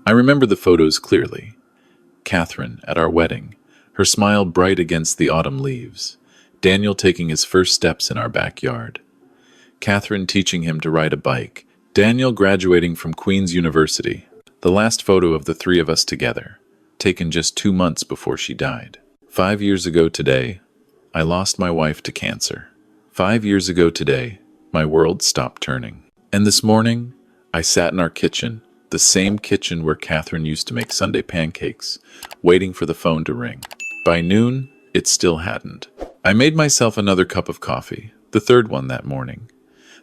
I remember the photos clearly. Catherine at our wedding, her smile bright against the autumn leaves. Daniel taking his first steps in our backyard. Catherine teaching him to ride a bike. Daniel graduating from Queen's University. The last photo of the three of us together, taken just 2 months before she died. 5 years ago today, I lost my wife to cancer. 5 years ago today, my world stopped turning. And this morning, I sat in our kitchen, the same kitchen where Catherine used to make Sunday pancakes, waiting for the phone to ring. By noon, it still hadn't. I made myself another cup of coffee, the third one that morning.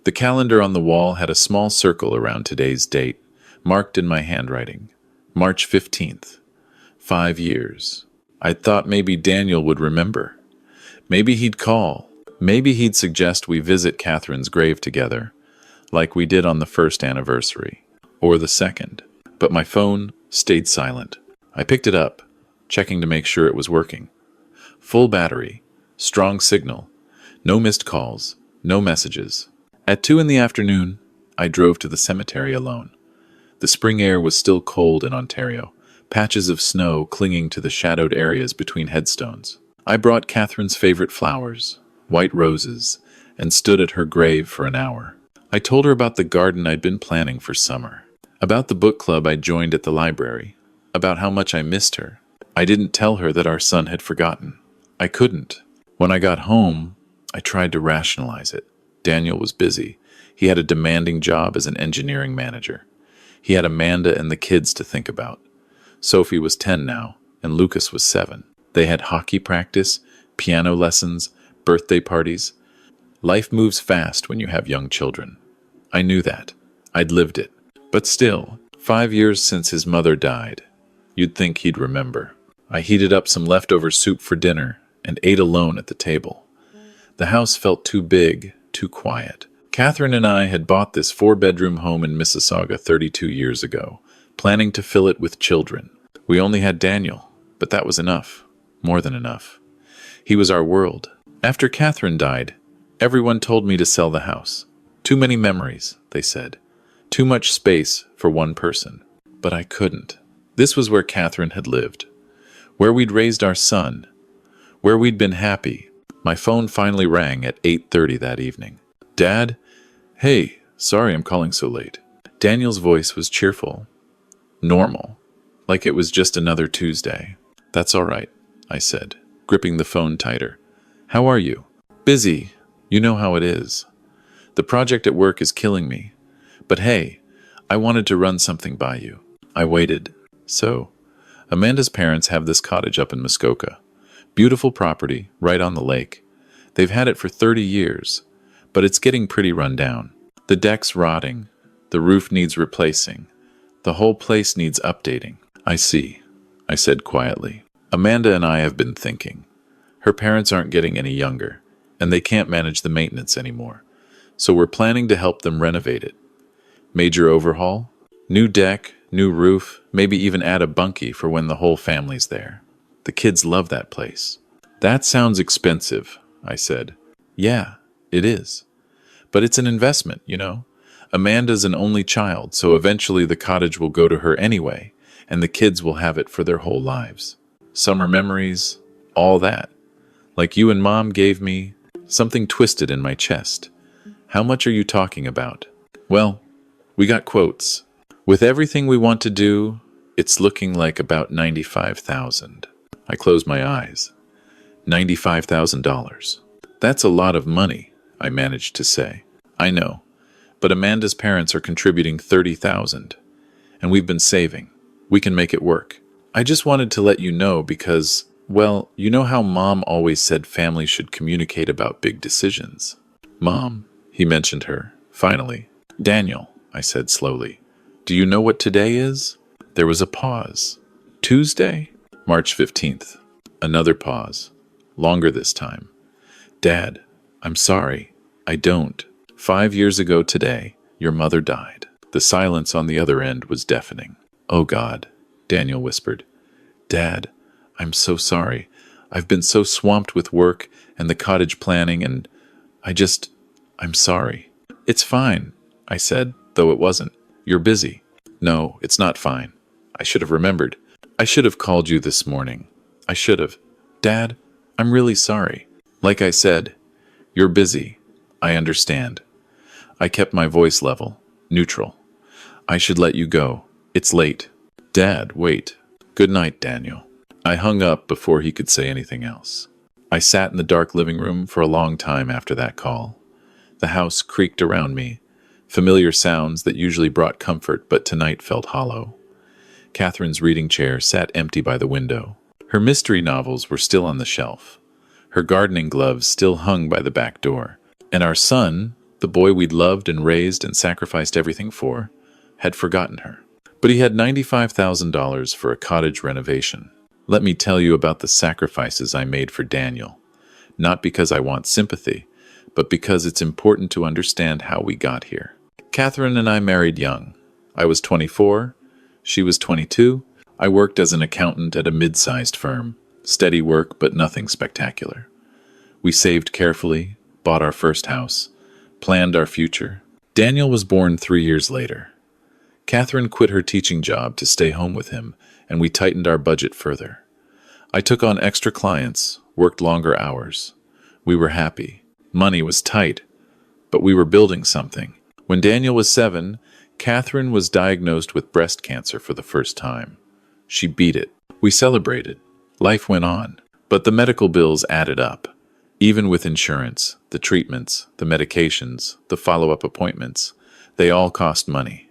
The calendar on the wall had a small circle around today's date, marked in my handwriting. March 15th. 5 years. I thought maybe Daniel would remember. Maybe he'd call. Maybe he'd suggest we visit Catherine's grave together, like we did on the first anniversary, or the second. But my phone stayed silent. I picked it up, checking to make sure it was working. Full battery, strong signal, no missed calls, no messages. At 2 in the afternoon, I drove to the cemetery alone. The spring air was still cold in Ontario, patches of snow clinging to the shadowed areas between headstones. I brought Catherine's favorite flowers, white roses, and stood at her grave for an hour. I told her about the garden I'd been planning for summer, about the book club I'd joined at the library, about how much I missed her. I didn't tell her that our son had forgotten. I couldn't. When I got home, I tried to rationalize it. Daniel was busy. He had a demanding job as an engineering manager. He had Amanda and the kids to think about. Sophie was 10 now, and Lucas was 7. They had hockey practice, piano lessons, birthday parties. Life moves fast when you have young children. I knew that. I'd lived it. But still, 5 years since his mother died. You'd think he'd remember. I heated up some leftover soup for dinner and ate alone at the table. The house felt too big, too quiet. Catherine and I had bought this 4-bedroom home in Mississauga 32 years ago, planning to fill it with children. We only had Daniel, but that was enough. More than enough. He was our world. After Catherine died, everyone told me to sell the house. Too many memories, they said. Too much space for one person. But I couldn't. This was where Catherine had lived. Where we'd raised our son. Where we'd been happy. My phone finally rang at 8:30 that evening. Dad? Hey, sorry I'm calling so late. Daniel's voice was cheerful. Normal. Like it was just another Tuesday. That's all right, I said, gripping the phone tighter. How are you? Busy. You know how it is. The project at work is killing me. But hey, I wanted to run something by you. I waited. So, Amanda's parents have this cottage up in Muskoka. Beautiful property, right on the lake. They've had it for 30 years, but it's getting pretty run down. The deck's rotting. The roof needs replacing. The whole place needs updating. I see, I said quietly. Amanda and I have been thinking. Her parents aren't getting any younger, and they can't manage the maintenance anymore. So we're planning to help them renovate it. Major overhaul, new deck, new roof, maybe even add a bunkie for when the whole family's there. The kids love that place. That sounds expensive, I said. Yeah, it is. But it's an investment, you know. Amanda's an only child, so eventually the cottage will go to her anyway, and the kids will have it for their whole lives. Summer memories, all that. Like you and Mom gave me, something twisted in my chest. How much are you talking about? Well, we got quotes. With everything we want to do, it's looking like about $95,000. I closed my eyes. $95,000. That's a lot of money, I managed to say. I know, but Amanda's parents are contributing $30,000, and we've been saving. We can make it work. I just wanted to let you know because, well, you know how Mom always said families should communicate about big decisions. Mom, he mentioned her, finally. Daniel, I said slowly. Do you know what today is? There was a pause. Tuesday? March 15th. Another pause. Longer this time. Dad, I'm sorry. I don't. 5 years ago today, your mother died. The silence on the other end was deafening. Oh God, Daniel whispered. Dad, I'm so sorry. I've been so swamped with work and the cottage planning and I'm sorry. It's fine, I said, though it wasn't. You're busy. No, it's not fine. I should have remembered. I should have called you this morning. I should have. Dad, I'm really sorry. Like I said, you're busy. I understand. I kept my voice level, neutral. I should let you go. It's late. Dad, wait. Good night, Daniel. I hung up before he could say anything else. I sat in the dark living room for a long time after that call. The house creaked around me, familiar sounds that usually brought comfort but tonight felt hollow. Catherine's reading chair sat empty by the window. Her mystery novels were still on the shelf. Her gardening gloves still hung by the back door. And our son, the boy we'd loved and raised and sacrificed everything for, had forgotten her. But he had $95,000 for a cottage renovation. Let me tell you about the sacrifices I made for Daniel. Not because I want sympathy, but because it's important to understand how we got here. Catherine and I married young. I was 24, she was 22. I worked as an accountant at a mid-sized firm. Steady work, but nothing spectacular. We saved carefully, bought our first house, planned our future. Daniel was born 3 years later. Catherine quit her teaching job to stay home with him, and we tightened our budget further. I took on extra clients, worked longer hours. We were happy. Money was tight, but we were building something. When Daniel was 7, Catherine was diagnosed with breast cancer for the first time. She beat it. We celebrated. Life went on. But the medical bills added up. Even with insurance, the treatments, the medications, the follow-up appointments, they all cost money.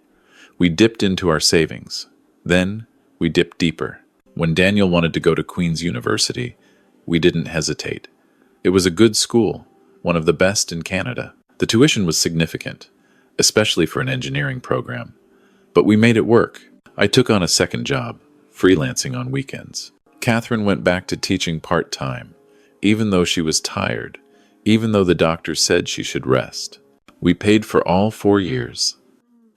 We dipped into our savings. Then, we dipped deeper. When Daniel wanted to go to Queen's University, we didn't hesitate. It was a good school, one of the best in Canada. The tuition was significant, especially for an engineering program. But we made it work. I took on a second job, freelancing on weekends. Catherine went back to teaching part-time, even though she was tired, even though the doctor said she should rest. We paid for all 4 years.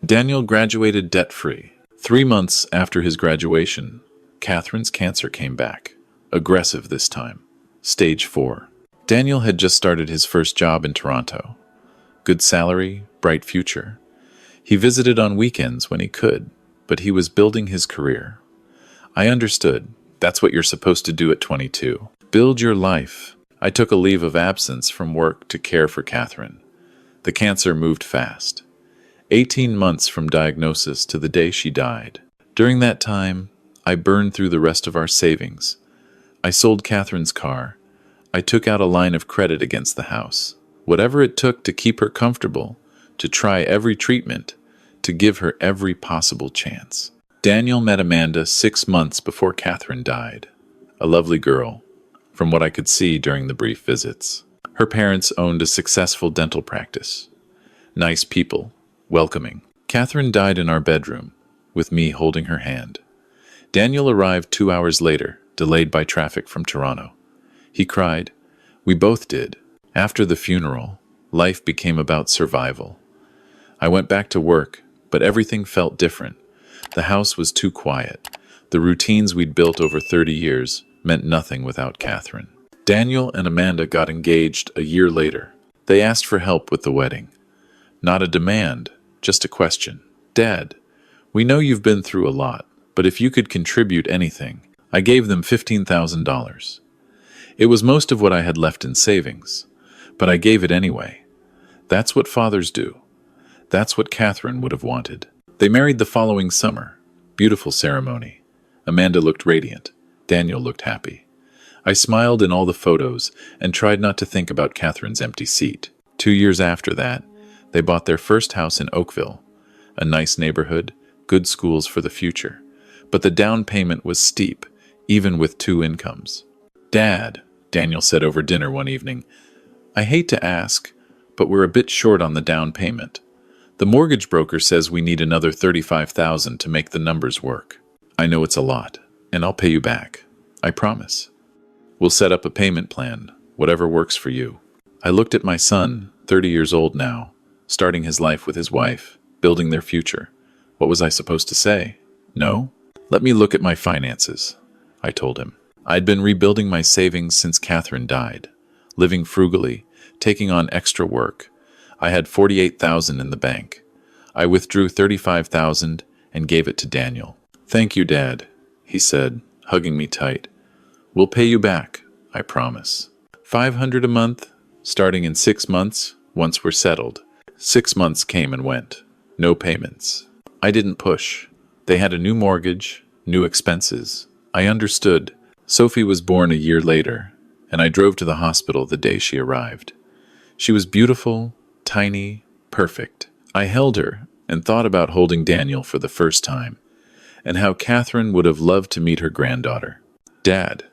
Daniel graduated debt-free. 3 months after his graduation, Catherine's cancer came back, aggressive this time, stage 4. Daniel had just started his first job in Toronto. Good salary, bright future. He visited on weekends when he could, but he was building his career. I understood. That's what you're supposed to do at 22. Build your life. I took a leave of absence from work to care for Catherine. The cancer moved fast. 18 months from diagnosis to the day she died. During that time, I burned through the rest of our savings. I sold Catherine's car. I took out a line of credit against the house. Whatever it took to keep her comfortable, to try every treatment, to give her every possible chance. Daniel met Amanda 6 months before Catherine died. A lovely girl, from what I could see during the brief visits. Her parents owned a successful dental practice. Nice people, welcoming. Catherine died in our bedroom, with me holding her hand. Daniel arrived 2 hours later, delayed by traffic from Toronto. He cried. We both did. After the funeral, life became about survival. I went back to work, but everything felt different. The house was too quiet. The routines we'd built over 30 years meant nothing without Catherine. Daniel and Amanda got engaged a year later. They asked for help with the wedding. Not a demand, just a question. Dad, we know you've been through a lot, but if you could contribute anything. I gave them $15,000. It was most of what I had left in savings, but I gave it anyway. That's what fathers do. That's what Catherine would have wanted. They married the following summer. Beautiful ceremony. Amanda looked radiant. Daniel looked happy. I smiled in all the photos and tried not to think about Catherine's empty seat. 2 years after that, they bought their first house in Oakville. A nice neighborhood, good schools for the future. But the down payment was steep, even with 2 incomes. Dad, Daniel said over dinner one evening, I hate to ask, but we're a bit short on the down payment. The mortgage broker says we need another $35,000 to make the numbers work. I know it's a lot, and I'll pay you back. I promise. We'll set up a payment plan, whatever works for you. I looked at my son, 30 years old now, starting his life with his wife, building their future. What was I supposed to say? No? Let me look at my finances, I told him. I'd been rebuilding my savings since Catherine died, living frugally, taking on extra work. I had $48,000 in the bank. I withdrew $35,000 and gave it to Daniel. "Thank you, Dad," he said, hugging me tight. "We'll pay you back, I promise. 500 a month, starting in 6 months, once we're settled." 6 months came and went. No payments. I didn't push. They had a new mortgage, new expenses. I understood. Sophie was born a year later, and I drove to the hospital the day she arrived. She was beautiful, tiny, perfect. I held her and thought about holding Daniel for the first time, and how Catherine would have loved to meet her granddaughter. "Dad,"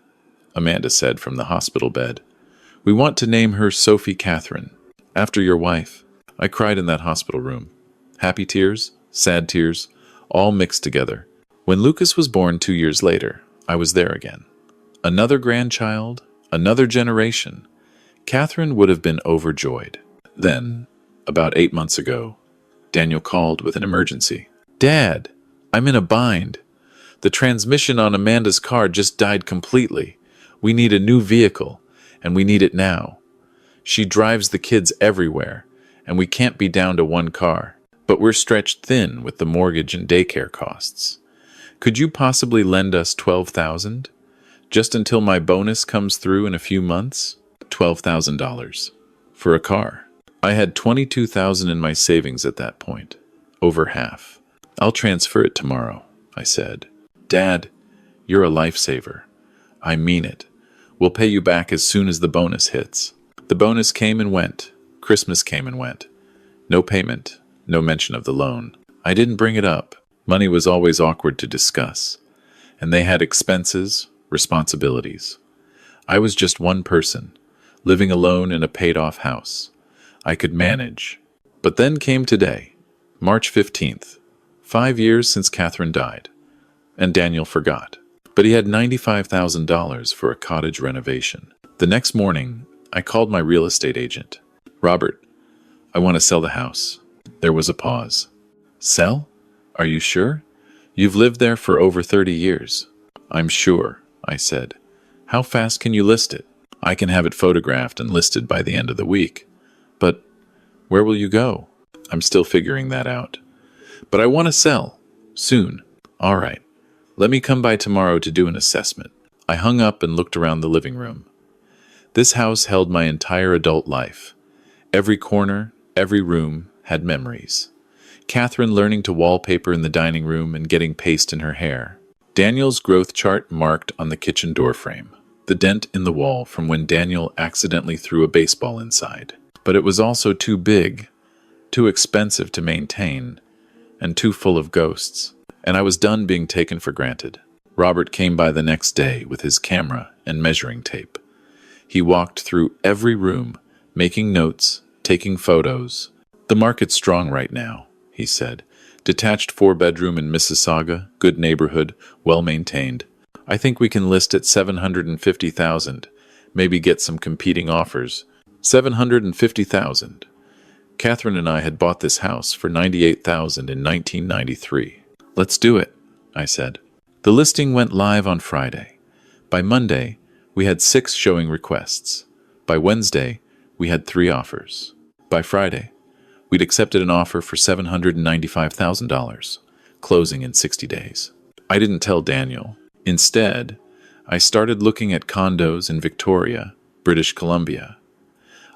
Amanda said from the hospital bed, "we want to name her Sophie Catherine, after your wife." I cried in that hospital room. Happy tears, sad tears, all mixed together. When Lucas was born 2 years later, I was there again. Another grandchild, another generation. Catherine would have been overjoyed. Then, about 8 months ago, Daniel called with an emergency. "Dad, I'm in a bind. The transmission on Amanda's car just died completely. We need a new vehicle, and we need it now. She drives the kids everywhere, and we can't be down to one car. But we're stretched thin with the mortgage and daycare costs. Could you possibly lend us $12,000? Just until my bonus comes through in a few months?" $12,000. For a car. I had $22,000 in my savings at that point. Over half. "I'll transfer it tomorrow," I said. "Dad, you're a lifesaver. I mean it. We'll pay you back as soon as the bonus hits." The bonus came and went. Christmas came and went. No payment. No mention of the loan. I didn't bring it up. Money was always awkward to discuss. And they had expenses, responsibilities. I was just one person, living alone in a paid-off house. I could manage. But then came today, March 15th, 5 years since Catherine died. And Daniel forgot. But he had $95,000 for a cottage renovation. The next morning, I called my real estate agent. "Robert, I want to sell the house." There was a pause. "Sell? Are you sure? You've lived there for over 30 years. "I'm sure," I said. "How fast can you list it?" "I can have it photographed and listed by the end of the week." "But where will you go?" "I'm still figuring that out. But I want to sell. Soon." "All right. Let me come by tomorrow to do an assessment." I hung up and looked around the living room. This house held my entire adult life. Every corner, every room had memories. Catherine learning to wallpaper in the dining room and getting paste in her hair. Daniel's growth chart marked on the kitchen doorframe. The dent in the wall from when Daniel accidentally threw a baseball inside. But it was also too big, too expensive to maintain, and too full of ghosts. And I was done being taken for granted. Robert came by the next day with his camera and measuring tape. He walked through every room, making notes, taking photos. "The market's strong right now," he said. "Detached 4-bedroom in Mississauga, good neighborhood, well-maintained. I think we can list at $750,000, maybe get some competing offers." $750,000. Catherine and I had bought this house for $98,000 in 1993. "Let's do it," I said. The listing went live on Friday. By Monday, we had 6 showing requests. By Wednesday, we had 3 offers. By Friday, we'd accepted an offer for $795,000, closing in 60 days. I didn't tell Daniel. Instead, I started looking at condos in Victoria, British Columbia.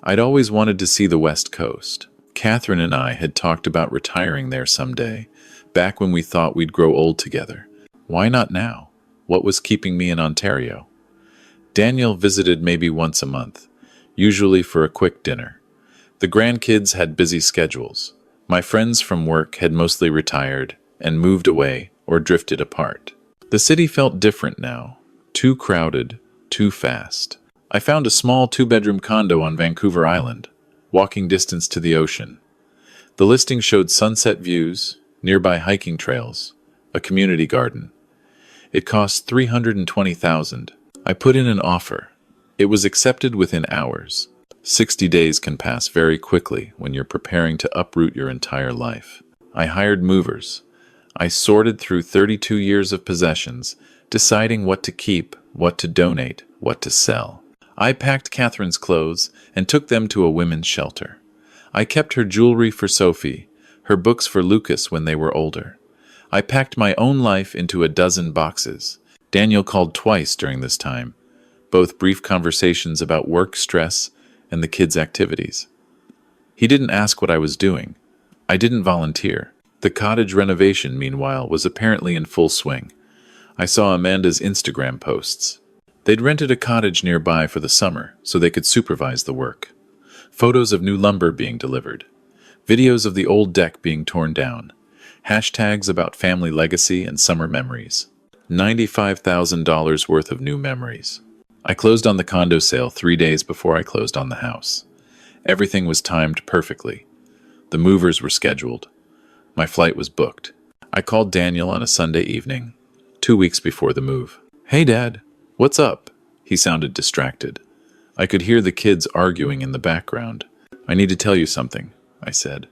I'd always wanted to see the West Coast. Catherine and I had talked about retiring there someday, back when we thought we'd grow old together. Why not now? What was keeping me in Ontario? Daniel visited maybe once a month, usually for a quick dinner. The grandkids had busy schedules. My friends from work had mostly retired and moved away or drifted apart. The city felt different now, too crowded, too fast. I found a small 2-bedroom condo on Vancouver Island, walking distance to the ocean. The listing showed sunset views, nearby hiking trails, a community garden. It cost $320,000. I put in an offer. It was accepted within hours. 60 days can pass very quickly when you're preparing to uproot your entire life. I hired movers. I sorted through 32 years of possessions, deciding what to keep, what to donate, what to sell. I packed Catherine's clothes and took them to a women's shelter. I kept her jewelry for Sophie, her books for Lucas when they were older. I packed my own life into a dozen boxes. Daniel called twice during this time, both brief conversations about work stress and the kids' activities. He didn't ask what I was doing. I didn't volunteer. The cottage renovation, meanwhile, was apparently in full swing. I saw Amanda's Instagram posts. They'd rented a cottage nearby for the summer so they could supervise the work. Photos of new lumber being delivered. Videos of the old deck being torn down. Hashtags about family legacy and summer memories. $95,000 worth of new memories. I closed on the condo sale 3 days before I closed on the house. Everything was timed perfectly. The movers were scheduled. My flight was booked. I called Daniel on a Sunday evening, 2 weeks before the move. "Hey, Dad, what's up?" He sounded distracted. I could hear the kids arguing in the background. "I need to tell you something," I said.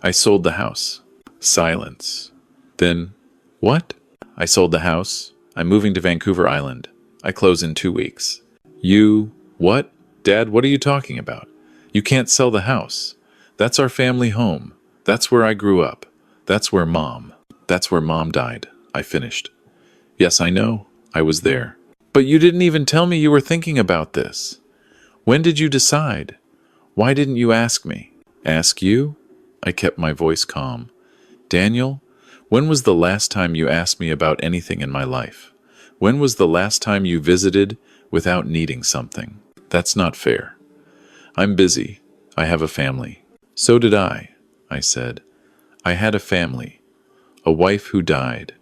"I sold the house." Silence. Then, "What?" "I sold the house. I'm moving to Vancouver Island. I close in 2 weeks." "You... what? Dad, what are you talking about? You can't sell the house. That's our family home. That's where I grew up. That's where Mom died," I finished. "Yes, I know. I was there. But you didn't even tell me you were thinking about this. When did you decide? Why didn't you ask me?" "Ask you?" I kept my voice calm. "Daniel, when was the last time you asked me about anything in my life? When was the last time you visited without needing something? That's not fair. I'm busy. I have a family." "So did I said. "I had a family. A wife who died.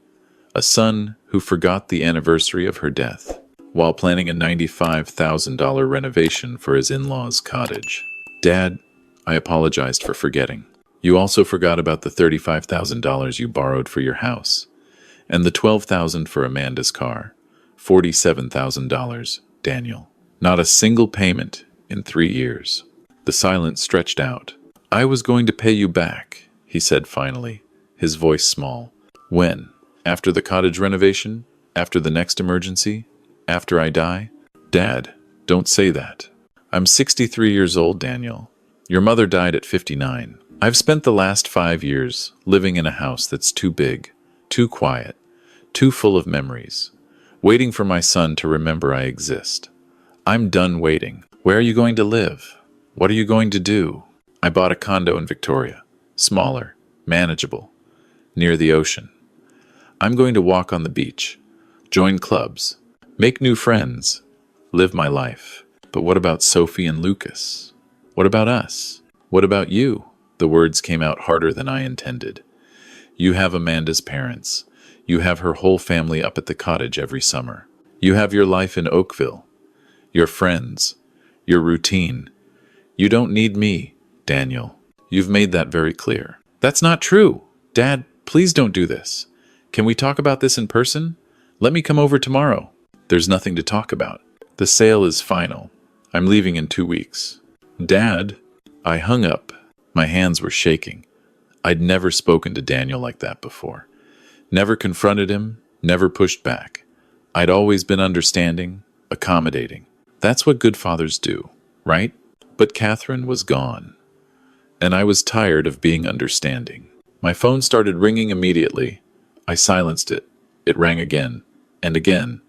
A son who forgot the anniversary of her death while planning a $95,000 renovation for his in-laws' cottage." "Dad," I apologized for forgetting. "You also forgot about the $35,000 you borrowed for your house, and the $12,000 for Amanda's car. $47,000, Daniel. Not a single payment in 3 years." The silence stretched out. "I was going to pay you back," he said finally, his voice small. "When? After the cottage renovation? After the next emergency? After I die?" "Dad, don't say that. I'm 63 years old, Daniel. Your mother died at 59. I've spent the last 5 years living in a house that's too big, too quiet, too full of memories, waiting for my son to remember I exist. I'm done waiting. Where are you going to live? What are you going to do?" "I bought a condo in Victoria. Smaller, manageable, near the ocean. I'm going to walk on the beach, join clubs, make new friends, live my life. But what about Sophie and Lucas? What about us? What about you?" The words came out harder than I intended. "You have Amanda's parents. You have her whole family up at the cottage every summer. You have your life in Oakville, your friends, your routine. You don't need me, Daniel. You've made that very clear." "That's not true. Dad, please don't do this. Can we talk about this in person? Let me come over tomorrow." "There's nothing to talk about. The sale is final. I'm leaving in 2 weeks." "Dad," I hung up. My hands were shaking. I'd never spoken to Daniel like that before. Never confronted him, never pushed back. I'd always been understanding, accommodating. That's what good fathers do, right? But Catherine was gone, and I was tired of being understanding. My phone started ringing immediately. I silenced it. It rang again and again.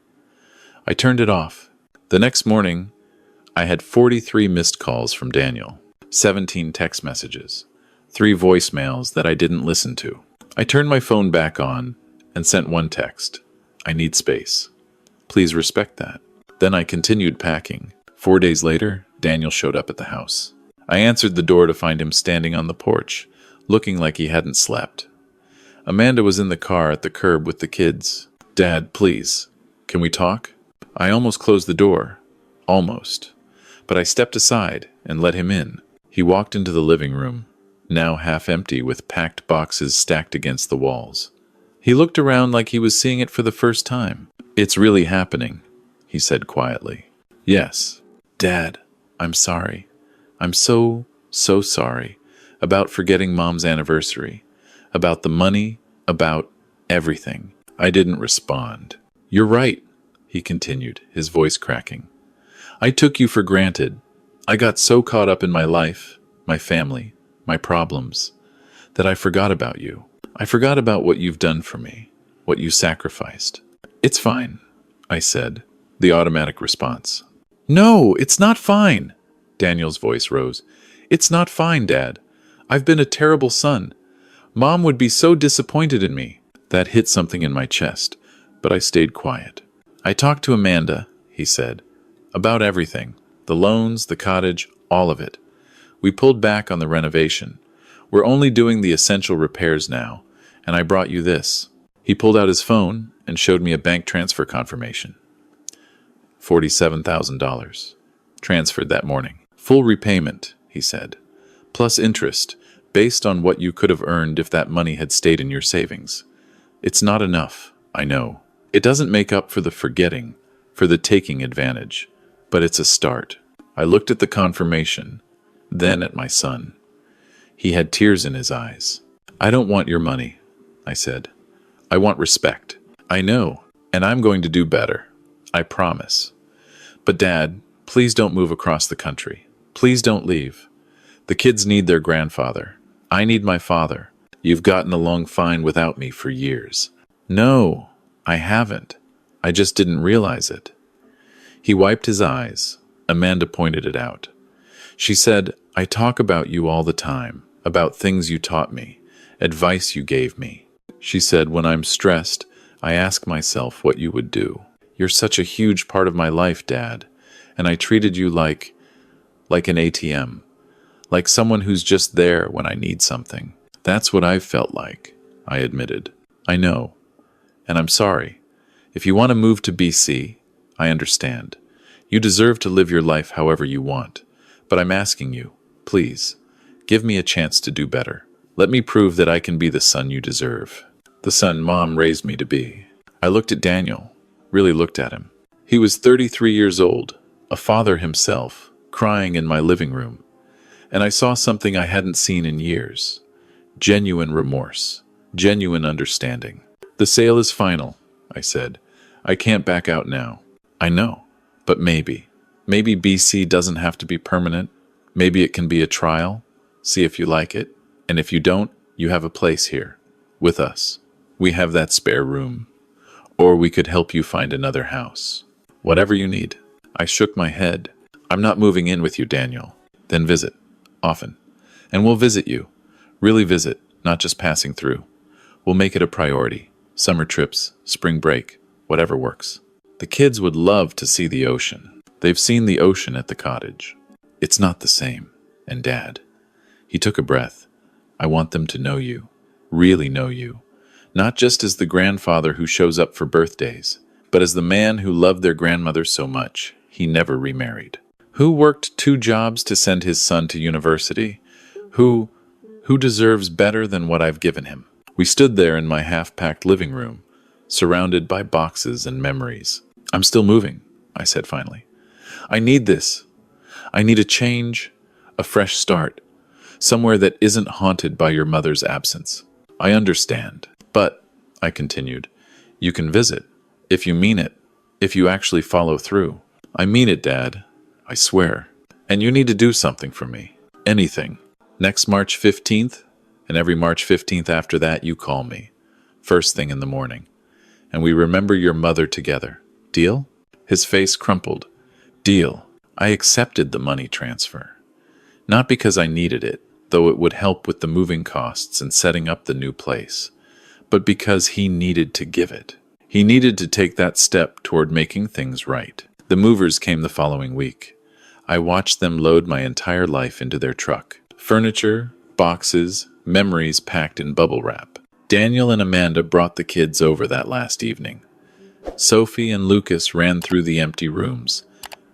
I turned it off. The next morning, I had 43 missed calls from Daniel, 17 text messages, 3 voicemails that I didn't listen to. I turned my phone back on and sent one text. "I need space. Please respect that." Then I continued packing. 4 days later, Daniel showed up at the house. I answered the door to find him standing on the porch, looking like he hadn't slept. Amanda was in the car at the curb with the kids. "Dad, please, can we talk?" I almost closed the door. Almost. But I stepped aside and let him in. He walked into the living room, now half empty with packed boxes stacked against the walls. He looked around like he was seeing it for the first time. "It's really happening," he said quietly. "Yes. Dad, I'm sorry. I'm so sorry about forgetting Mom's anniversary, about the money, about everything." I didn't respond. "You're right," he continued, his voice cracking. "I took you for granted. I got so caught up in my life, my family, my problems, that I forgot about you. I forgot about what you've done for me, what you sacrificed. It's fine, I said, the automatic response. No, it's not fine, Daniel's voice rose. It's not fine, Dad. I've been a terrible son. Mom would be so disappointed in me. That hit something in my chest, but I stayed quiet. I talked to Amanda, he said, about everything. The loans, the cottage, all of it. We pulled back on the renovation. We're only doing the essential repairs now, and I brought you this. He pulled out his phone and showed me a bank transfer confirmation. $47,000. Transferred that morning. Full repayment, he said, plus interest, based on what you could have earned if that money had stayed in your savings. It's not enough, I know. It doesn't make up for the forgetting, for the taking advantage, but it's a start. I looked at the confirmation, then at my son. He had tears in his eyes. I don't want your money, I said. I want respect. I know, and I'm going to do better. I promise. But Dad, please don't move across the country. Please don't leave. The kids need their grandfather. I need my father. You've gotten along fine without me for years. No, I haven't. I just didn't realize it. He wiped his eyes. Amanda pointed it out. She said, I talk about you all the time, about things you taught me, advice you gave me. She said, when I'm stressed, I ask myself what you would do. You're such a huge part of my life, Dad, and I treated you like an ATM, like someone who's just there when I need something. That's what I've felt like, I admitted. I know, and I'm sorry. If you want to move to BC, I understand. You deserve to live your life however you want, but I'm asking you, please, give me a chance to do better. Let me prove that I can be the son you deserve, the son Mom raised me to be. I looked at Daniel, really looked at him. He was 33 years old, a father himself, crying in my living room, and I saw something I hadn't seen in years. Genuine remorse, genuine understanding. The sale is final, I said. I can't back out now. I know, but maybe. Maybe BC doesn't have to be permanent. Maybe it can be a trial. See if you like it. And if you don't, you have a place here, with us. We have that spare room. Or we could help you find another house. Whatever you need. I shook my head. I'm not moving in with you, Daniel. Then visit. Often. And we'll visit you. Really visit, not just passing through. We'll make it a priority. Summer trips, spring break, whatever works. The kids would love to see the ocean. They've seen the ocean at the cottage. It's not the same. And Dad. He took a breath. I want them to know you. Really know you. Not just as the grandfather who shows up for birthdays, but as the man who loved their grandmother so much, he never remarried. Who worked 2 jobs to send his son to university? Who deserves better than what I've given him? We stood there in my half-packed living room, surrounded by boxes and memories. I'm still moving, I said finally. I need this. I need a change, a fresh start, somewhere that isn't haunted by your mother's absence. I understand. But, I continued, you can visit, if you mean it, if you actually follow through. I mean it, Dad. I swear. And you need to do something for me. Anything. Next March 15th, and every March 15th after that, you call me. First thing in the morning. And we remember your mother together. Deal? His face crumpled. Deal. I accepted the money transfer. Not because I needed it, though it would help with the moving costs and setting up the new place, but because he needed to give it. He needed to take that step toward making things right. The movers came the following week. I watched them load my entire life into their truck. Furniture, boxes, memories packed in bubble wrap. Daniel and Amanda brought the kids over that last evening. Sophie and Lucas ran through the empty rooms,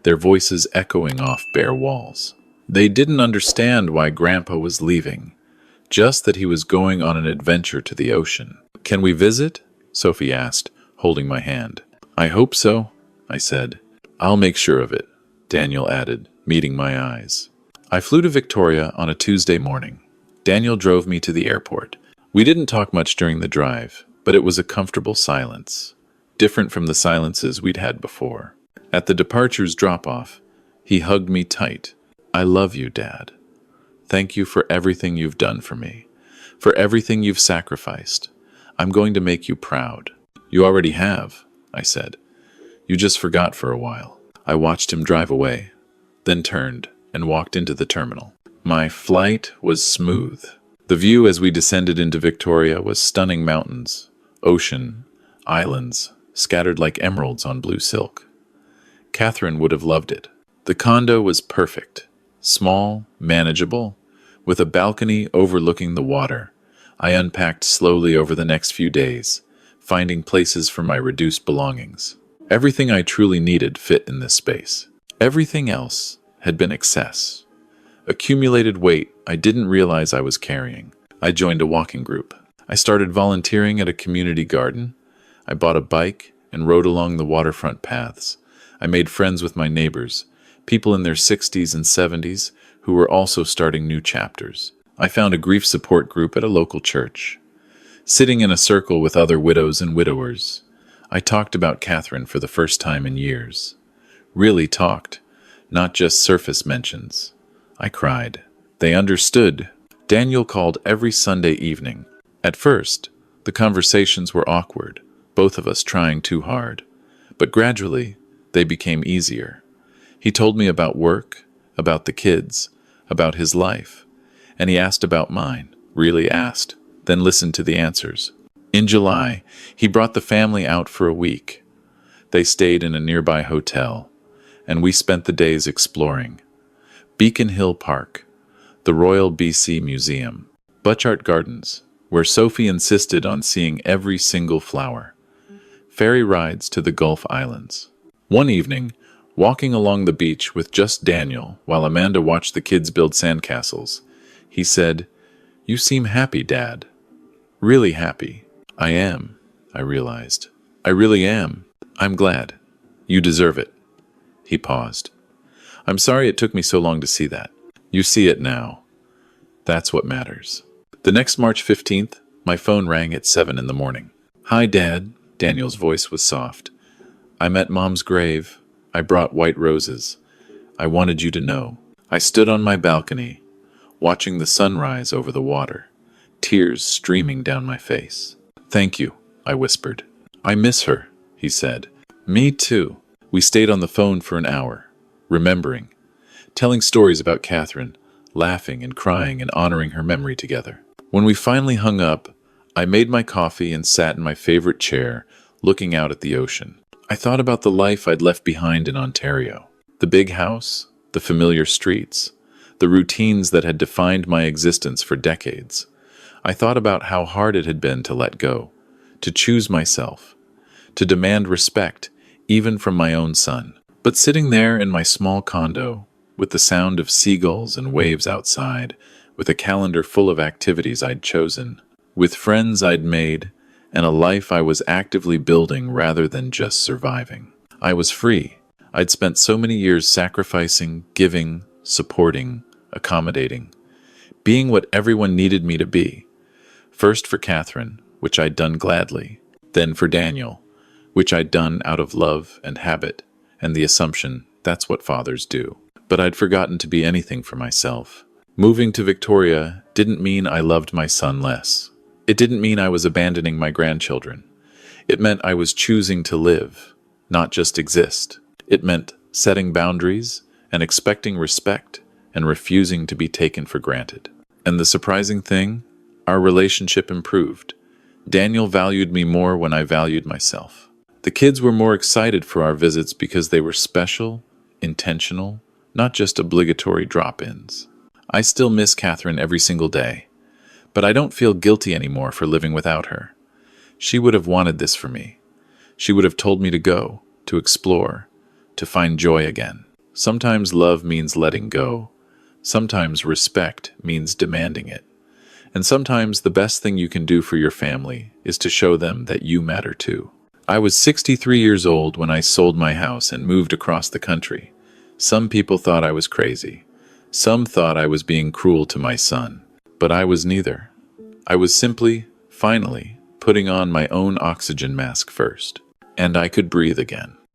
their voices echoing off bare walls. They didn't understand why Grandpa was leaving, just that he was going on an adventure to the ocean. Can we visit? Sophie asked, holding my hand. I hope so, I said. I'll make sure of it, Daniel added, meeting my eyes. I flew to Victoria on a Tuesday morning. Daniel drove me to the airport. We didn't talk much during the drive, but it was a comfortable silence, different from the silences we'd had before. At the departure's drop-off, he hugged me tight. I love you, Dad. Thank you for everything you've done for me, For everything you've sacrificed. I'm going to make you proud." "You already have," I said. "You just forgot for a while." I watched him drive away, then turned and walked into the terminal. My flight was smooth. The view as we descended into Victoria was stunning: mountains, ocean, islands, scattered like emeralds on blue silk. Catherine would have loved it. The condo was perfect, small, manageable, with a balcony overlooking the water. I unpacked slowly over the next few days, finding places for my reduced belongings. Everything I truly needed fit in this space. Everything else had been excess. Accumulated weight I didn't realize I was carrying. I joined a walking group. I started volunteering at a community garden. I bought a bike and rode along the waterfront paths. I made friends with my neighbors, people in their 60s and 70s who were also starting new chapters. I found a grief support group at a local church. Sitting in a circle with other widows and widowers, I talked about Catherine for the first time in years. Really talked, not just surface mentions. I cried. They understood. Daniel called every Sunday evening. At first, the conversations were awkward, both of us trying too hard. But gradually, they became easier. He told me about work, about the kids, about his life, and he asked about mine, really asked, then listened to the answers. In July, he brought the family out for a week. They stayed in a nearby hotel, and we spent the days exploring. Beacon Hill Park, the Royal BC Museum, Butchart Gardens, where Sophie insisted on seeing every single flower, ferry rides to the Gulf Islands. One evening, walking along the beach with just Daniel while Amanda watched the kids build sandcastles, he said, "You seem happy, Dad." "Really happy." "I am," I realized. "I really am. I'm glad. You deserve it." He paused. "I'm sorry it took me so long to see that. You see it now. That's what matters." The next March 15th, my phone rang at 7 in the morning. "Hi, Dad." Daniel's voice was soft. "I'm at Mom's grave. I brought white roses. I wanted you to know." I stood on my balcony, watching the sunrise over the water, tears streaming down my face. "Thank you," I whispered. "I miss her," he said. "Me too." We stayed on the phone for an hour, remembering, telling stories about Catherine, laughing and crying and honoring her memory together. When we finally hung up, I made my coffee and sat in my favorite chair, looking out at the ocean. I thought about the life I'd left behind in Ontario. The big house, the familiar streets, the routines that had defined my existence for decades. I thought about how hard it had been to let go, to choose myself, to demand respect, even from my own son. But sitting there in my small condo, with the sound of seagulls and waves outside, with a calendar full of activities I'd chosen, with friends I'd made, and a life I was actively building rather than just surviving, I was free. I'd spent so many years sacrificing, giving, supporting, accommodating, being what everyone needed me to be. First for Catherine, which I'd done gladly, then for Daniel, which I'd done out of love and habit, and the assumption that's what fathers do. But I'd forgotten to be anything for myself. Moving to Victoria didn't mean I loved my son less. It didn't mean I was abandoning my grandchildren. It meant I was choosing to live, not just exist. It meant setting boundaries and expecting respect and refusing to be taken for granted. And the surprising thing, our relationship improved. Daniel valued me more when I valued myself. The kids were more excited for our visits because they were special, intentional, not just obligatory drop-ins. I still miss Catherine every single day, but I don't feel guilty anymore for living without her. She would have wanted this for me. She would have told me to go, to explore, to find joy again. Sometimes love means letting go. Sometimes respect means demanding it. And sometimes the best thing you can do for your family is to show them that you matter too. I was 63 years old when I sold my house and moved across the country. Some people thought I was crazy. Some thought I was being cruel to my son. But I was neither. I was simply, finally, putting on my own oxygen mask first. And I could breathe again.